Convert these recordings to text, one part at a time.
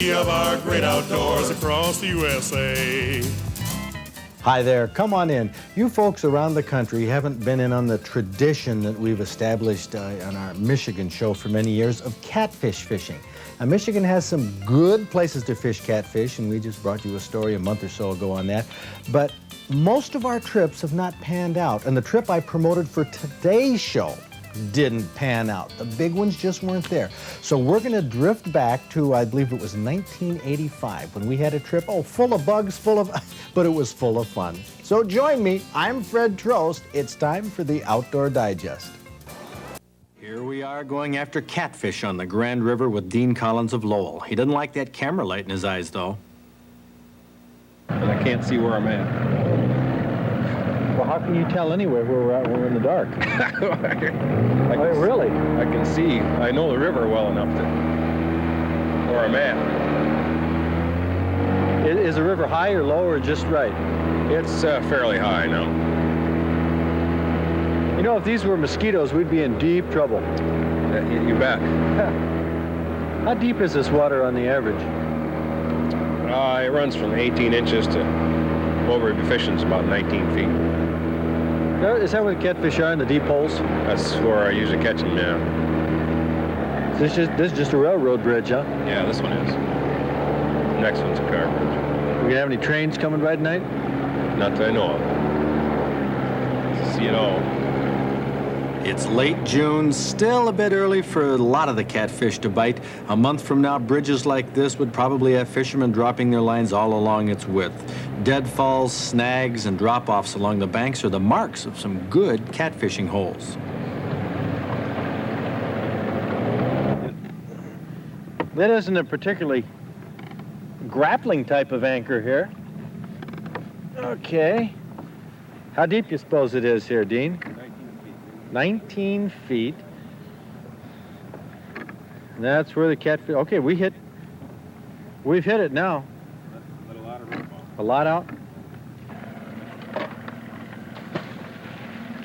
Of our great outdoors across the USA. Hi there, come on in. You folks around the country haven't been in on the tradition that we've established on our Michigan show for many years of catfish fishing. Now, Michigan has some good places to fish catfish, and we just brought you a story a month or so ago on that. But most of our trips have not panned out, and the trip I promoted for today's show didn't pan out. The big ones just weren't there. So we're going to drift back to, I believe it was 1985, when we had a trip, full of bugs, but it was full of fun. So join me. I'm Fred Trost. It's time for the Outdoor Digest. Here we are going after catfish on the Grand River with Dean Collins of Lowell. He doesn't like that camera light in his eyes, though. And I can't see where I'm at. Well, how can you tell anyway where we're at when we're in the dark? Really? I can see. I know the river well enough to where I'm at. Is the river high or low or just right? It's fairly high now. You know, if these were mosquitoes, we'd be in deep trouble. You bet. How deep is this water on the average? It runs from 18 inches to over efficient's about 19 feet. Is that where the catfish are, in the deep holes? That's where I usually catch them, yeah. This is just a railroad bridge, huh? Yeah, this one is. The next one's a car bridge. We have any trains coming by tonight? Not that I know of. See it all. It's late June, still a bit early for a lot of the catfish to bite. A month from now, bridges like this would probably have fishermen dropping their lines all along its width. Deadfalls, snags, and drop-offs along the banks are the marks of some good catfishing holes. That isn't a particularly grappling type of anchor here. Okay. How deep do you suppose it is here, Dean? 19 feet. And that's where the catfish. Okay, we've hit it now. A lot out.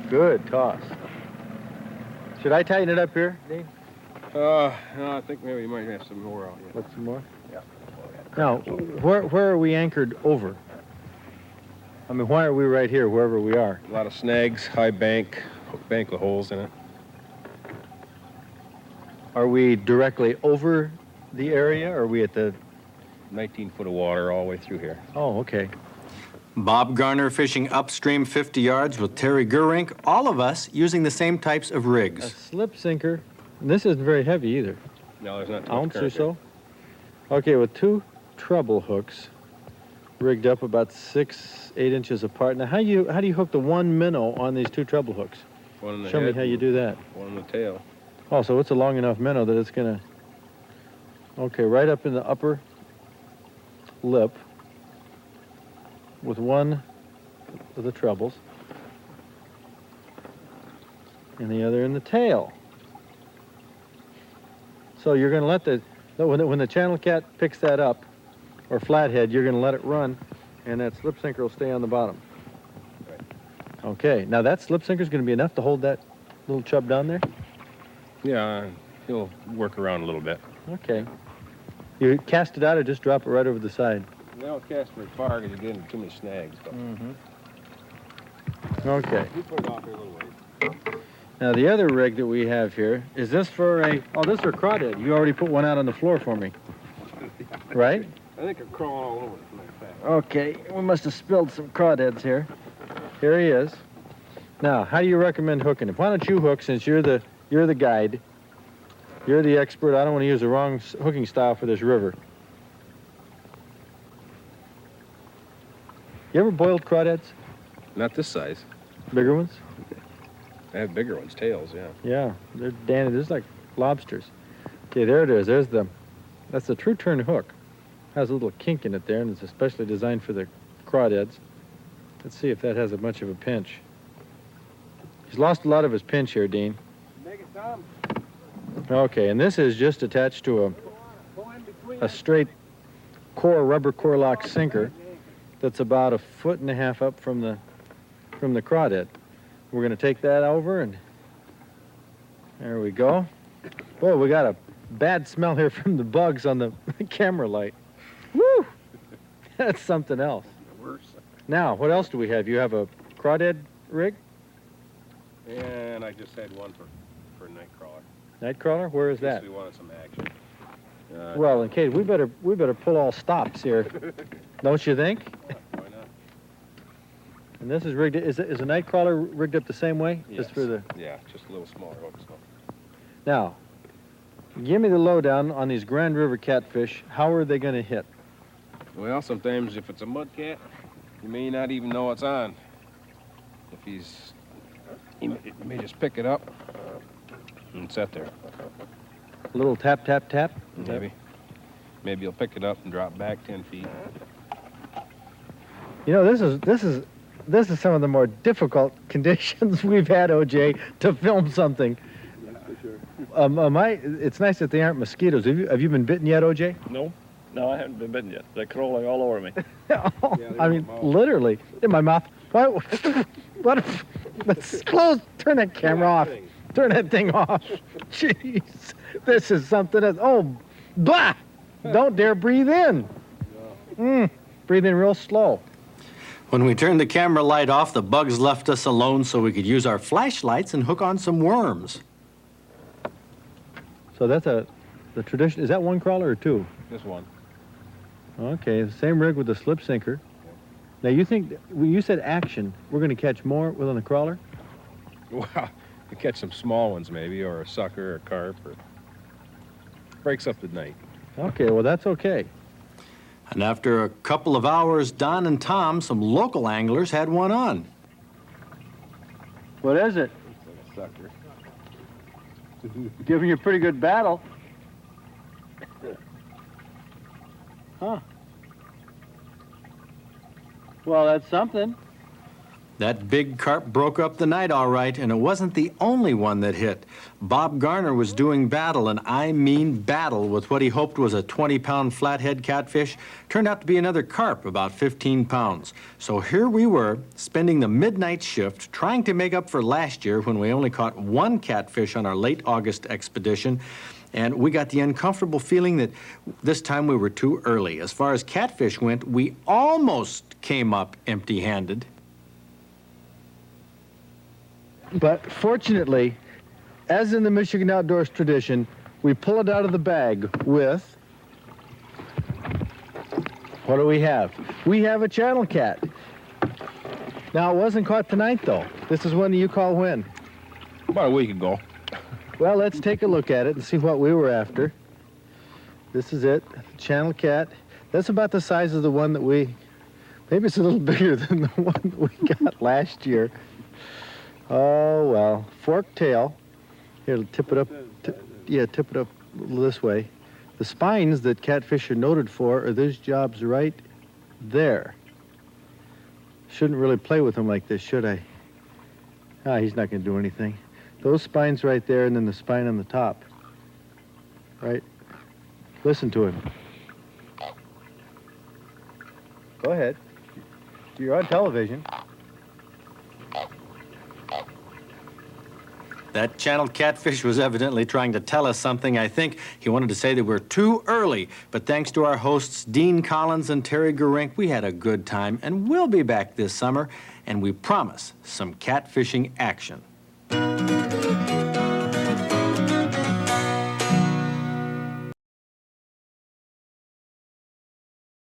Good toss. Should I tighten it up here, Dean? No, I think maybe you might have some more out here. Put some more? Yeah. Now, where are we anchored over? I mean, why are we right here, wherever we are? A lot of snags, high bank with holes in it. Are we directly over the area, or are we at the... 19 foot of water all the way through here. Oh, okay. Bob Garner fishing upstream 50 yards with Terry Gurink, all of us using the same types of rigs. A slip sinker. And this isn't very heavy either. No, there's not too much ounce or current so. Okay, with two treble hooks rigged up about 6-8 inches apart. Now, how do you hook the one minnow on these two treble hooks? One in the Show me head, how you do that. one in the tail. Oh, so it's a long enough minnow that it's gonna... Okay, right up in the upper lip with one of the trebles and the other in the tail. So you're going to let when the channel cat picks that up, or flathead, you're going to let it run, and that slip sinker will stay on the bottom. Right. Okay, now that slip sinker is going to be enough to hold that little chub down there? Yeah, he'll work around a little bit. Okay. You cast it out or just drop it right over the side? They don't cast very far because you get into too many snags. But Okay. you put it off here a little ways. Now the other rig that we have here, is this for this is for crawdad. You already put one out on the floor for me. Right? I think they're crawling all over it, as a matter of fact. Okay, we must have spilled some crawdads here. Here he is. Now, how do you recommend hooking him? Why don't you hook, since you're the guide. You're the expert. I don't want to use the wrong hooking style for this river. You ever boiled crawdads? Not this size. Bigger ones? I have bigger ones, tails, yeah. Yeah, they're dandy. They're just like lobsters. Okay, there it is. That's the true turn hook. Has a little kink in it there, and it's especially designed for the crawdads. Let's see if that has much of a pinch. He's lost a lot of his pinch here, Dean. Make it dumb. Okay, and this is just attached to a straight rubber core lock sinker that's about 1.5 feet up from the crawdad. We're going to take that over, and there we go. Boy, we got a bad smell here from the bugs on the camera light. Woo! That's something else. Worse. Now, what else do we have? You have a crawdad rig? And I just had one for a night crawler. Night crawler? Where is that? We wanted some action. Well, in case we better pull all stops here, don't you think? Why not? And this is rigged. Is a night crawler rigged up the same way? Yes. Just for the. Yeah, just a little smaller hooks. So. Now, give me the lowdown on these Grand River catfish. How are they going to hit? Well, sometimes if it's a mudcat, you may not even know it's on. If you may just pick it up and sit there. A little tap, tap, tap. Maybe you'll pick it up and drop back 10 feet. You know, this is some of the more difficult conditions we've had, OJ, to film something. That's for sure. It's nice that they aren't mosquitoes. Have you been bitten yet, OJ? No, I haven't been bitten yet. They're crawling all over me. I mean, literally in my mouth. What? Let's close. Turn that camera off. Turn that thing off. Jeez, this is something else. Oh, blah! Don't dare breathe in. Breathe in real slow. When we turned the camera light off, the bugs left us alone so we could use our flashlights and hook on some worms. So that's the tradition. Is that one crawler or two? This one. Okay, the same rig with the slip sinker. Now you think, when you said action, we're going to catch more within the crawler? Well, you catch some small ones maybe, or a sucker, or a carp, or breaks up the night. Okay, well that's okay. And after a couple of hours, Don and Tom, some local anglers, had one on. What is it? It's like a sucker. Giving you a pretty good battle. Huh. Well, that's something. That big carp broke up the night all right, and it wasn't the only one that hit. Bob Garner was doing battle, and I mean battle, with what he hoped was a 20-pound flathead catfish. Turned out to be another carp, about 15 pounds. So here we were, spending the midnight shift, trying to make up for last year when we only caught one catfish on our late August expedition. And we got the uncomfortable feeling that this time we were too early. As far as catfish went, we almost came up empty-handed. But fortunately, as in the Michigan Outdoors tradition, we pull it out of the bag with... What do we have? We have a channel cat. Now, it wasn't caught tonight, though. This is one you call when? About a week ago. Well, let's take a look at it and see what we were after. This is it, channel cat. That's about the size of the one that maybe it's a little bigger than the one that we got last year. Oh, well, forked tail. Here, tip it up. Tip it up this way. The spines that catfish are noted for are these jobs right there. Shouldn't really play with him like this, should I? Ah, he's not going to do anything. Those spines right there, and then the spine on the top. Right? Listen to him. Go ahead. You're on television. That channeled catfish was evidently trying to tell us something, I think. He wanted to say that we're too early, but thanks to our hosts, Dean Collins and Terry Gerink, we had a good time, and we'll be back this summer, and we promise some catfishing action.